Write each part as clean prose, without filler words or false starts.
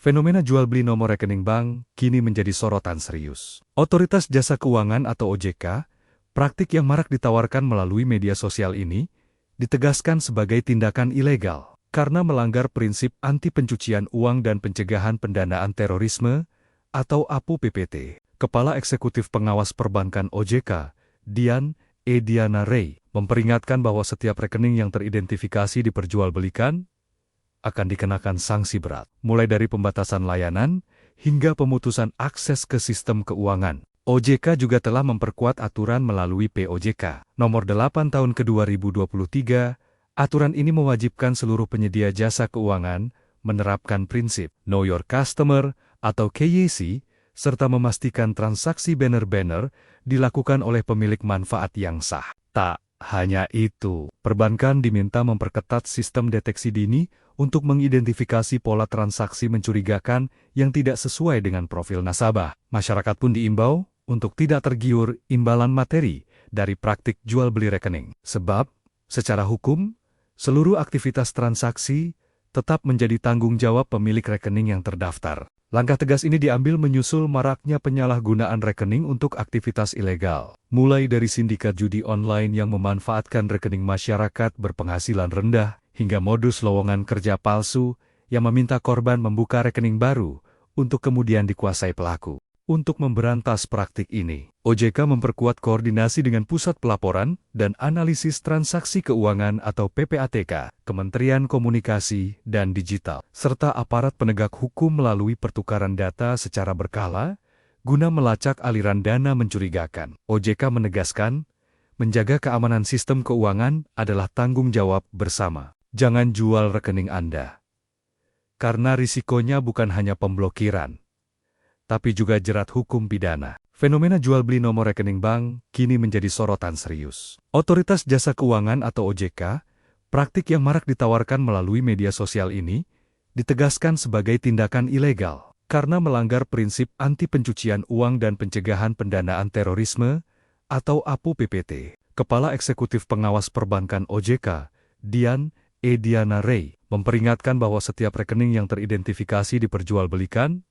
Fenomena jual-beli nomor rekening bank kini menjadi sorotan serius. Otoritas Jasa Keuangan atau OJK, praktik yang marak ditawarkan melalui media sosial ini, ditegaskan sebagai tindakan ilegal karena melanggar prinsip anti pencucian uang dan pencegahan pendanaan terorisme atau APU PPT. Kepala Eksekutif Pengawas Perbankan OJK, Dian Ediana Rey, memperingatkan bahwa setiap rekening yang teridentifikasi diperjualbelikan akan dikenakan sanksi berat, mulai dari pembatasan layanan hingga pemutusan akses ke sistem keuangan. OJK juga telah memperkuat aturan melalui POJK Nomor 8 Tahun ke-2023. Aturan ini mewajibkan seluruh penyedia jasa keuangan menerapkan prinsip Know Your Customer atau KYC, serta memastikan transaksi banner-banner dilakukan oleh pemilik manfaat yang sah. Tak hanya itu, perbankan diminta memperketat sistem deteksi dini untuk mengidentifikasi pola transaksi mencurigakan yang tidak sesuai dengan profil nasabah. Masyarakat pun diimbau untuk tidak tergiur imbalan materi dari praktik jual beli rekening. Sebab, secara hukum, seluruh aktivitas transaksi tetap menjadi tanggung jawab pemilik rekening yang terdaftar. Langkah tegas ini diambil menyusul maraknya penyalahgunaan rekening untuk aktivitas ilegal, mulai dari sindikat judi online yang memanfaatkan rekening masyarakat berpenghasilan rendah, hingga modus lowongan kerja palsu yang meminta korban membuka rekening baru untuk kemudian dikuasai pelaku. Untuk memberantas praktik ini, OJK memperkuat koordinasi dengan Pusat Pelaporan dan Analisis Transaksi Keuangan atau PPATK, Kementerian Komunikasi dan Digital, serta aparat penegak hukum melalui pertukaran data secara berkala, guna melacak aliran dana mencurigakan. OJK menegaskan, menjaga keamanan sistem keuangan adalah tanggung jawab bersama. Jangan jual rekening Anda, karena risikonya bukan hanya pemblokiran, tapi juga jerat hukum pidana. Fenomena jual beli nomor rekening bank kini menjadi sorotan serius. Otoritas Jasa Keuangan atau OJK, praktik yang marak ditawarkan melalui media sosial ini, ditegaskan sebagai tindakan ilegal karena melanggar prinsip anti pencucian uang dan pencegahan pendanaan terorisme atau APU PPT. Kepala Eksekutif Pengawas Perbankan OJK, Dian Ediana Rey, memperingatkan bahwa setiap rekening yang teridentifikasi diperjualbelikan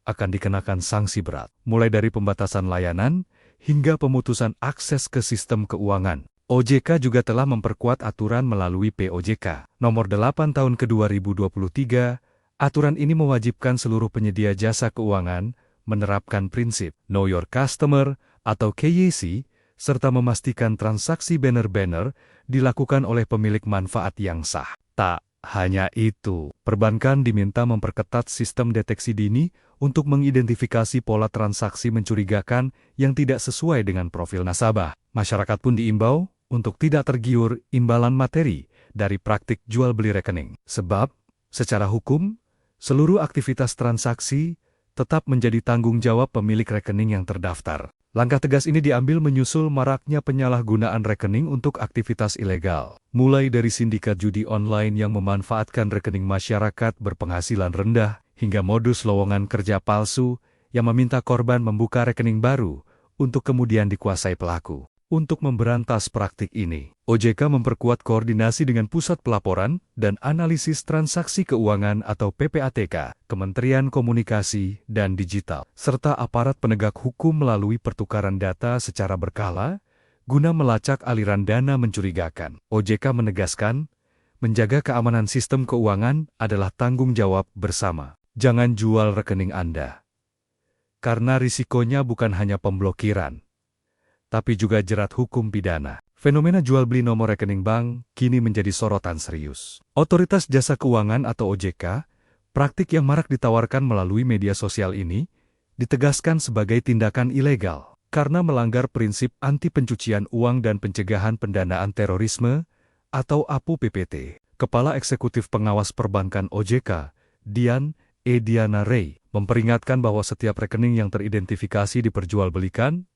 akan dikenakan sanksi berat, mulai dari pembatasan layanan hingga pemutusan akses ke sistem keuangan. OJK juga telah memperkuat aturan melalui POJK Nomor 8 Tahun ke-2023. Aturan ini mewajibkan seluruh penyedia jasa keuangan menerapkan prinsip Know Your Customer atau KYC, serta memastikan transaksi banner-banner dilakukan oleh pemilik manfaat yang sah. Tak hanya itu, perbankan diminta memperketat sistem deteksi dini untuk mengidentifikasi pola transaksi mencurigakan yang tidak sesuai dengan profil nasabah. Masyarakat pun diimbau untuk tidak tergiur imbalan materi dari praktik jual beli rekening. Sebab, secara hukum, seluruh aktivitas transaksi tetap menjadi tanggung jawab pemilik rekening yang terdaftar. Langkah tegas ini diambil menyusul maraknya penyalahgunaan rekening untuk aktivitas ilegal, mulai dari sindikat judi online yang memanfaatkan rekening masyarakat berpenghasilan rendah, hingga modus lowongan kerja palsu yang meminta korban membuka rekening baru untuk kemudian dikuasai pelaku. Untuk memberantas praktik ini, OJK memperkuat koordinasi dengan Pusat Pelaporan dan Analisis Transaksi Keuangan atau PPATK, Kementerian Komunikasi dan Digital, serta aparat penegak hukum melalui pertukaran data secara berkala, guna melacak aliran dana mencurigakan. OJK menegaskan, menjaga keamanan sistem keuangan adalah tanggung jawab bersama. Jangan jual rekening Anda, karena risikonya bukan hanya pemblokiran, tapi juga jerat hukum pidana. Fenomena jual beli nomor rekening bank kini menjadi sorotan serius. Otoritas Jasa Keuangan atau OJK, praktik yang marak ditawarkan melalui media sosial ini, ditegaskan sebagai tindakan ilegal karena melanggar prinsip anti pencucian uang dan pencegahan pendanaan terorisme atau APU PPT. Kepala Eksekutif Pengawas Perbankan OJK, Dian Ediana Rey, memperingatkan bahwa setiap rekening yang teridentifikasi diperjualbelikan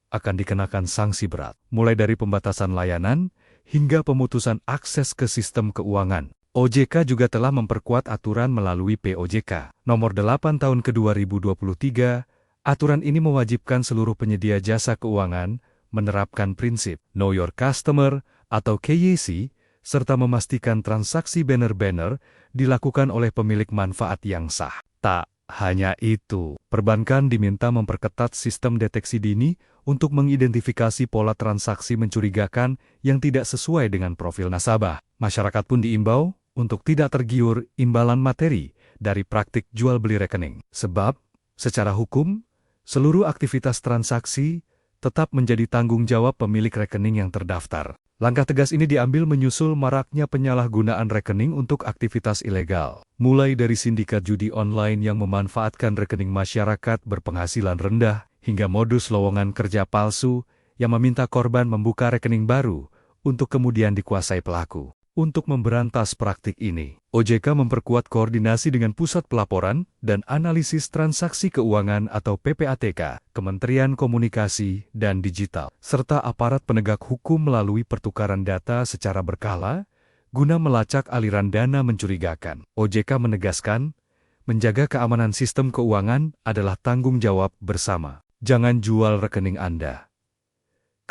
akan dikenakan sanksi berat, mulai dari pembatasan layanan hingga pemutusan akses ke sistem keuangan. OJK juga telah memperkuat aturan melalui POJK Nomor 8 Tahun ke-2023. Aturan ini mewajibkan seluruh penyedia jasa keuangan menerapkan prinsip Know Your Customer atau KYC, serta memastikan transaksi banner-banner dilakukan oleh pemilik manfaat yang sah. Tak hanya itu, perbankan diminta memperketat sistem deteksi dini untuk mengidentifikasi pola transaksi mencurigakan yang tidak sesuai dengan profil nasabah. Masyarakat pun diimbau untuk tidak tergiur imbalan materi dari praktik jual beli rekening. Sebab, secara hukum, seluruh aktivitas transaksi tetap menjadi tanggung jawab pemilik rekening yang terdaftar. Langkah tegas ini diambil menyusul maraknya penyalahgunaan rekening untuk aktivitas ilegal. Mulai dari sindikat judi online yang memanfaatkan rekening masyarakat berpenghasilan rendah, hingga modus lowongan kerja palsu yang meminta korban membuka rekening baru untuk kemudian dikuasai pelaku. Untuk memberantas praktik ini, OJK memperkuat koordinasi dengan Pusat Pelaporan dan Analisis Transaksi Keuangan atau PPATK, Kementerian Komunikasi dan Digital, serta aparat penegak hukum melalui pertukaran data secara berkala, guna melacak aliran dana mencurigakan. OJK menegaskan, menjaga keamanan sistem keuangan adalah tanggung jawab bersama. Jangan jual rekening Anda,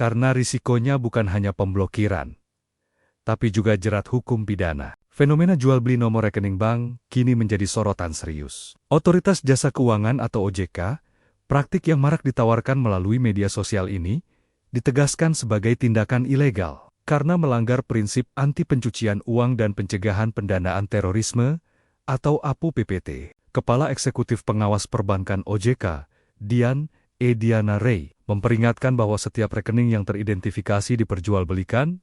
karena risikonya bukan hanya pemblokiran, tapi juga jerat hukum pidana. Fenomena jual beli nomor rekening bank kini menjadi sorotan serius. Otoritas Jasa Keuangan atau OJK, praktik yang marak ditawarkan melalui media sosial ini, ditegaskan sebagai tindakan ilegal, karena melanggar prinsip anti pencucian uang dan pencegahan pendanaan terorisme, atau APU-PPT. Kepala Eksekutif Pengawas Perbankan OJK, Dian Ediana Rey, memperingatkan bahwa setiap rekening yang teridentifikasi diperjualbelikan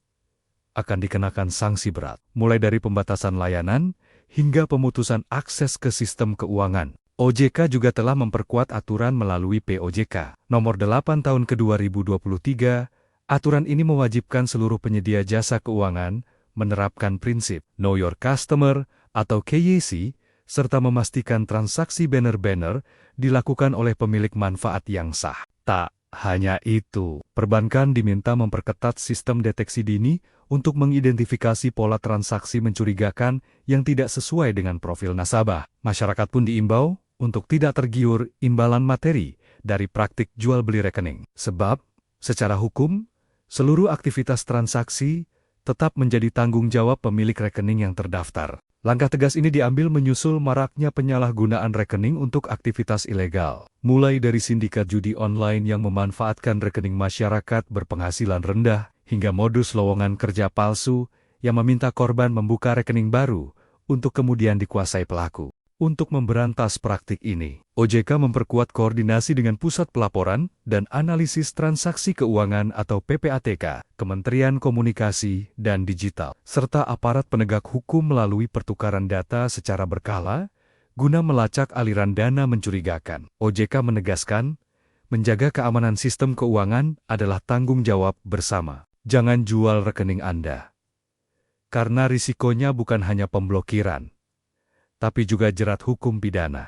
akan dikenakan sanksi berat, mulai dari pembatasan layanan hingga pemutusan akses ke sistem keuangan. OJK juga telah memperkuat aturan melalui POJK Nomor 8 Tahun ke-2023. Aturan ini mewajibkan seluruh penyedia jasa keuangan menerapkan prinsip Know Your Customer atau KYC, serta memastikan transaksi banner-banner dilakukan oleh pemilik manfaat yang sah. Tak hanya itu, perbankan diminta memperketat sistem deteksi dini untuk mengidentifikasi pola transaksi mencurigakan yang tidak sesuai dengan profil nasabah. Masyarakat pun diimbau untuk tidak tergiur imbalan materi dari praktik jual beli rekening. Sebab, secara hukum, seluruh aktivitas transaksi tetap menjadi tanggung jawab pemilik rekening yang terdaftar. Langkah tegas ini diambil menyusul maraknya penyalahgunaan rekening untuk aktivitas ilegal. Mulai dari sindikat judi online yang memanfaatkan rekening masyarakat berpenghasilan rendah, hingga modus lowongan kerja palsu yang meminta korban membuka rekening baru untuk kemudian dikuasai pelaku. Untuk memberantas praktik ini, OJK memperkuat koordinasi dengan Pusat Pelaporan dan Analisis Transaksi Keuangan atau PPATK, Kementerian Komunikasi dan Digital, serta aparat penegak hukum melalui pertukaran data secara berkala, guna melacak aliran dana mencurigakan. OJK menegaskan, menjaga keamanan sistem keuangan adalah tanggung jawab bersama. Jangan jual rekening Anda, karena risikonya bukan hanya pemblokiran, tapi juga jerat hukum pidana.